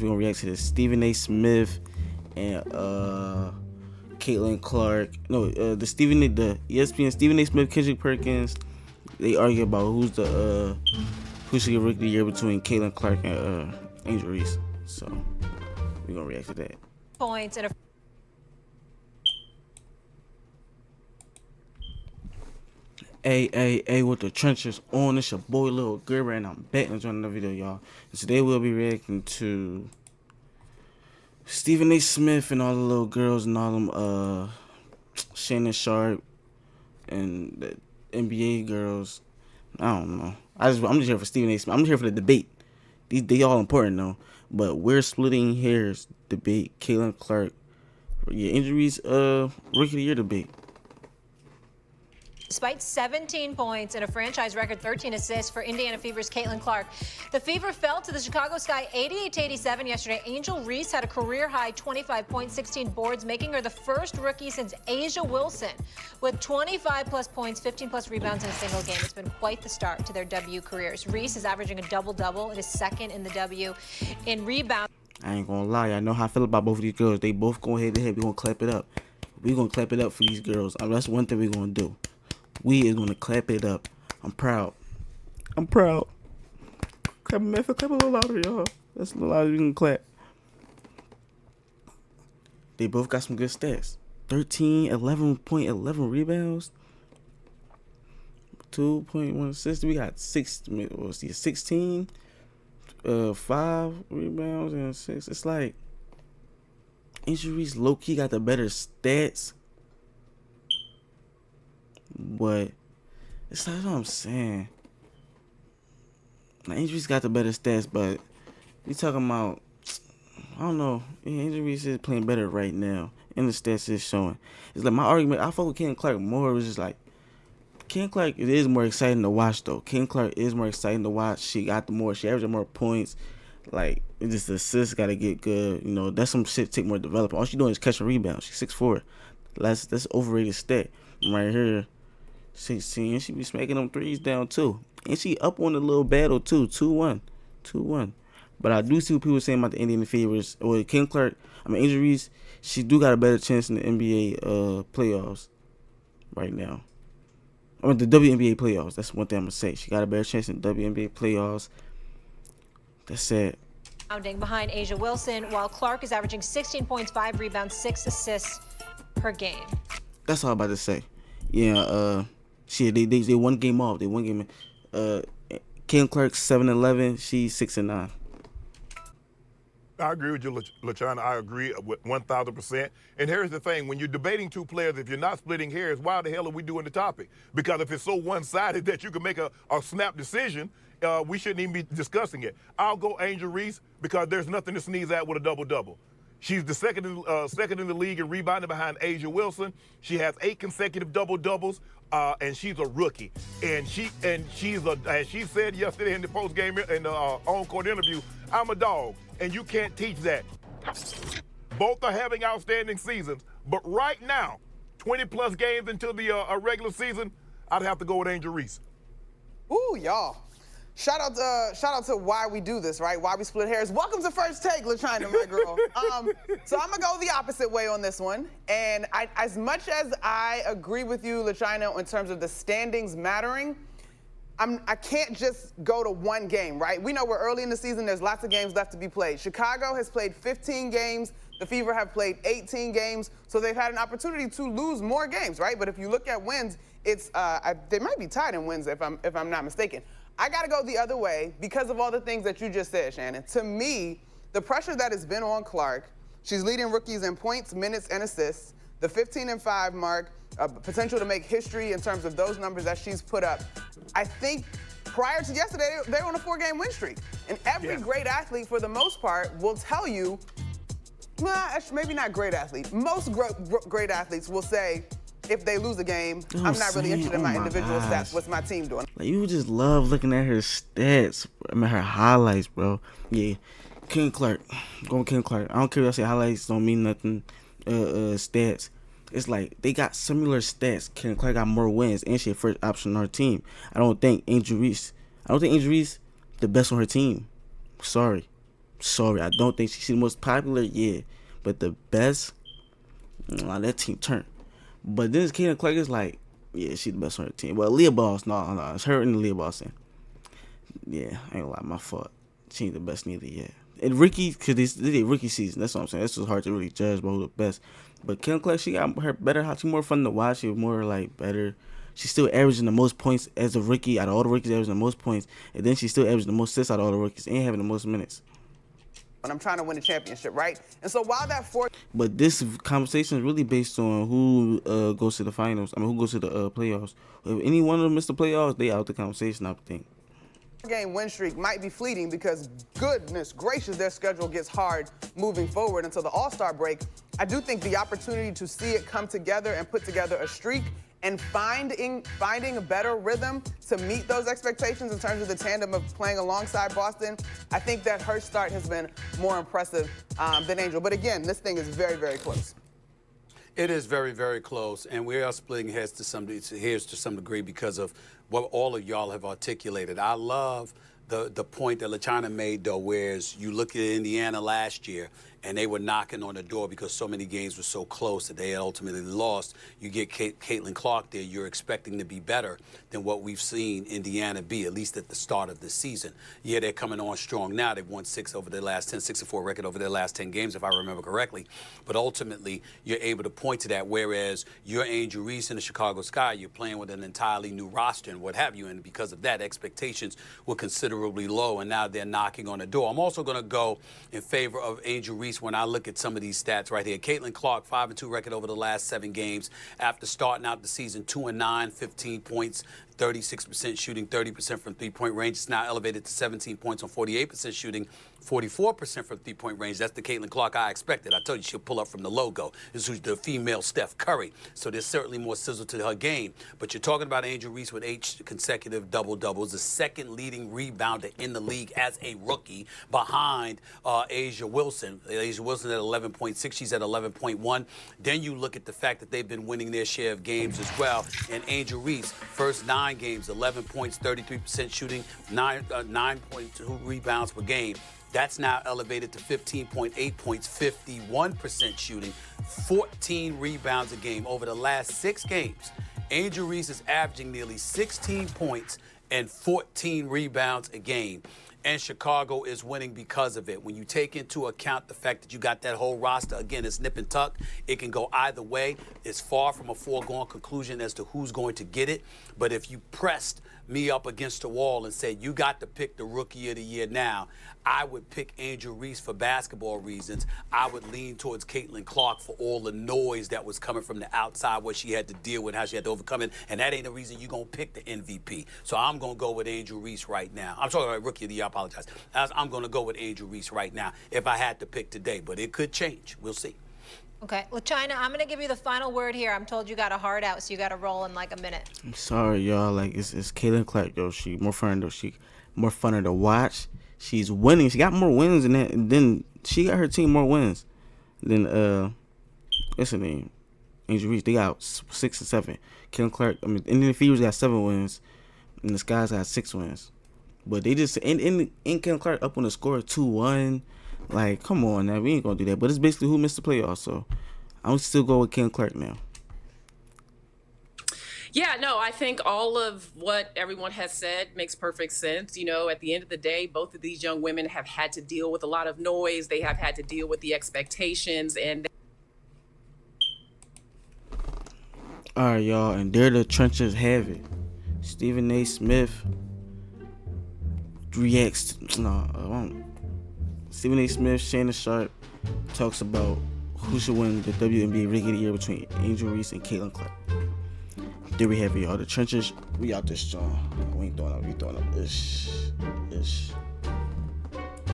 We're gonna react to this Stephen A. Smith and Caitlin Clark. No, the ESPN Stephen A. Smith, Kendrick Perkins. They argue about who should get Rookie of the Year between Caitlin Clark and Angel Reese. So we're gonna react to that. Points and a Hey, with the trenches on, it's your boy Lil Gerber, and I'm back and joining the video, y'all. And today we'll be reacting to Stephen A. Smith and all the little girls and all them Shannon Sharp and the NBA girls. I don't know. I'm just here for Stephen A. Smith. I'm just here for the debate. They all important though. But we're splitting hairs debate. Caitlin Clark, your injuries, Rookie of the Year debate. despite 17 points and a franchise record 13 assists for Indiana Fever's Caitlin Clark. The Fever fell to the Chicago Sky 88-87 yesterday. Angel Reese had a career-high 25 points, 16 boards, making her the first rookie since A'ja Wilson with 25-plus points, 15-plus rebounds in a single game. It's been quite the start to their W careers. Reese is averaging a double-double. It is second in the W in rebounds. I ain't gonna lie, I know how I feel about both of these girls. They both go head to head. We're gonna clap it up. We're gonna clap it up for these girls. That's one thing we're gonna do. We is gonna clap it up. I'm proud. I'm proud. Clap a little louder, y'all. That's a little louder. We can clap. They both got some good stats. 13, 11.11 rebounds. 2.1 assists. We got 16. 5 rebounds and 6. It's like injuries low-key got the better stats, but it's like what I'm saying. Now, injuries got the better stats, but we talking about, I don't know. Yeah, injuries is playing better right now, and the stats is showing. It's like my argument. I fuck with Ken Clark more. It was just like Ken Clark. It is more exciting to watch though. Ken Clark is more exciting to watch. She averaged more points. Like, it's just the assists gotta get good. You know, that's some shit take more development. All she doing is catching rebounds. She's 6'4". That's overrated stat. Right here, 16. She be smacking them threes down too. And she up on the little battle too. 2-1. 2-1. But I do see what people saying about the Indiana Fevers. Or Ken Clark, injuries, she do got a better chance in the NBA playoffs right now. The WNBA playoffs. That's one thing I'm gonna say. She got a better chance in WNBA playoffs. That's it. Behind A'ja Wilson, while Clark is averaging 16 points, 5 rebounds, 6 assists per game. That's all I'm about to say. Yeah, they one game off. They one game. Caitlin Clark 7-11. She's 6-9. I agree with you, LaChana. I agree with 1,000%. And here's the thing. When you're debating two players, if you're not splitting hairs, why the hell are we doing the topic? Because if it's so one-sided that you can make a snap decision, we shouldn't even be discussing it. I'll go Angel Reese because there's nothing to sneeze at with a double-double. She's the second in the league in rebounding behind A'ja Wilson. She has 8 consecutive double-doubles, and she's a rookie. And she's as she said yesterday in the post-game in the on-court interview, I'm a dog, and you can't teach that. Both are having outstanding seasons, but right now, 20-plus games into the regular season, I'd have to go with Angel Reese. Ooh, y'all. Shout out to why we do this, right? Why we split hairs. Welcome to First Take, LaChina, my girl. So I'm gonna go the opposite way on this one. And as much as I agree with you, LaChina, in terms of the standings mattering, I can't just go to one game, right? We know we're early in the season. There's lots of games left to be played. Chicago has played 15 games. The Fever have played 18 games. So they've had an opportunity to lose more games, right? But if you look at wins, it's they might be tied in wins if I'm not mistaken. I got to go the other way because of all the things that you just said, Shannon. To me, the pressure that has been on Clark, she's leading rookies in points, minutes, and assists. The 15-5 mark, potential to make history in terms of those numbers that she's put up. I think prior to yesterday, they were on a 4-game win streak. And every great athlete, for the most part, will tell you, maybe not great athlete, most great athletes will say, if they lose a game, I'm not really interested in my individual stats. What's my team doing? Like, you just love looking at her stats. Her highlights, bro. Yeah, Ken Clark. Going Ken Clark. I don't care if I say highlights don't mean nothing. Stats. It's like they got similar stats. Ken Clark got more wins, and she had first option on her team. I don't think Angel Reese the best on her team. Sorry. Sorry, I don't think she's the most popular. Yeah, but the best. That team turned. But then Caitlin Clark is like, yeah, she's the best on her team. Well, Leah Boss, no, it's her and Leah Boss. Yeah, I ain't gonna lie, my fault. She ain't the best neither yet. And Ricky, because they did rookie season. That's what I'm saying. It's just hard to really judge about who the best. But Caitlin Clark, she got her better. She more fun to watch. She was more like better. She's still averaging the most points as a rookie out of all the rookies, averaging the most points, and then she's still averaging the most assists out of all the rookies and having the most minutes. And I'm trying to win a championship, right? And so while that But this conversation is really based on who goes to the finals. I mean, who goes to the playoffs. If any one of them miss the playoffs, they out the conversation, I think. game win streak might be fleeting because, goodness gracious, their schedule gets hard moving forward until the All-Star break. I do think the opportunity to see it come together and put together a streak and finding a better rhythm to meet those expectations in terms of the tandem of playing alongside Boston, I think that her start has been more impressive than Angel. But again, this thing is very, very close. It is very, very close, and we are splitting hairs to some degree because of what all of y'all have articulated. I love the point that LaChina made, though, whereas you look at Indiana last year, and they were knocking on the door because so many games were so close that they ultimately lost. You get Caitlin Clark there, you're expecting to be better than what we've seen Indiana be, at least at the start of the season. Yeah, they're coming on strong now. They've won 6 over their last 10, 6-4 record over their last 10 games, if I remember correctly. But ultimately, you're able to point to that, whereas you're Angel Reese in the Chicago Sky, you're playing with an entirely new roster and what have you, and because of that, expectations were considerably low, and now they're knocking on the door. I'm also going to go in favor of Angel Reese when I look at some of these stats right here. Caitlin Clark, 5-2 record over the last 7 games. After starting out the season 2-9, 15 points, 36% shooting, 30% from three-point range. It's now elevated to 17 points on 48% shooting, 44% from three-point range. That's the Caitlin Clark I expected. I told you she'll pull up from the logo. This is the female Steph Curry. So there's certainly more sizzle to her game. But you're talking about Angel Reese with 8 consecutive double-doubles, the second leading rebounder in the league as a rookie behind A'ja Wilson. A'ja Wilson at 11.6. She's at 11.1. Then you look at the fact that they've been winning their share of games as well. And Angel Reese, first 9 games, 11 points, 33% shooting, 9.2 rebounds per game. That's now elevated to 15.8 points, 51% shooting, 14 rebounds a game. Over the last 6 games, Angel Reese is averaging nearly 16 points and 14 rebounds a game. And Chicago is winning because of it. When you take into account the fact that you got that whole roster, again, it's nip and tuck. It can go either way. It's far from a foregone conclusion as to who's going to get it. But if you pressed me up against the wall and said, you got to pick the Rookie of the Year now, I would pick Angel Reese for basketball reasons. I would lean towards Caitlin Clark for all the noise that was coming from the outside, what she had to deal with, how she had to overcome it. And that ain't the reason you're going to pick the MVP. So I'm going to go with Angel Reese right now. I'm talking about Rookie of the Year, I apologize. I'm going to go with Angel Reese right now if I had to pick today. But it could change. We'll see. Okay, LaChina, I'm going to give you the final word here. I'm told you got a heart out, so you got to roll in like a minute. I'm sorry, y'all. Like, it's Caitlin Clark, yo. She more fun, though. She more funner to watch. She's winning. She got more wins than that. And then she got her team more wins than, what's her name? Angel Reese. They got 6 and 7. Caitlin Clark, I mean, Indian Fevers got 7 wins, and the Skies got 6 wins. But they just, and Caitlin Clark up on the score 2-1. Like, come on now, we ain't gonna do that. But it's basically who missed the playoffs, so I'm still going with Caitlin Clark now. Yeah, no, I think all of what everyone has said makes perfect sense. You know, at the end of the day, both of these young women have had to deal with a lot of noise. They have had to deal with the expectations, and All right, y'all, and there the trenches have it. Stephen A. Smith reacts. Stephen A. Smith, Shannon Sharp talks about who should win the WNBA Rookie of the Year between Angel Reese and Caitlin Clark. There we have it, y'all. The trenches, we out this joint. We ain't throwing up. We throwing up. Ish.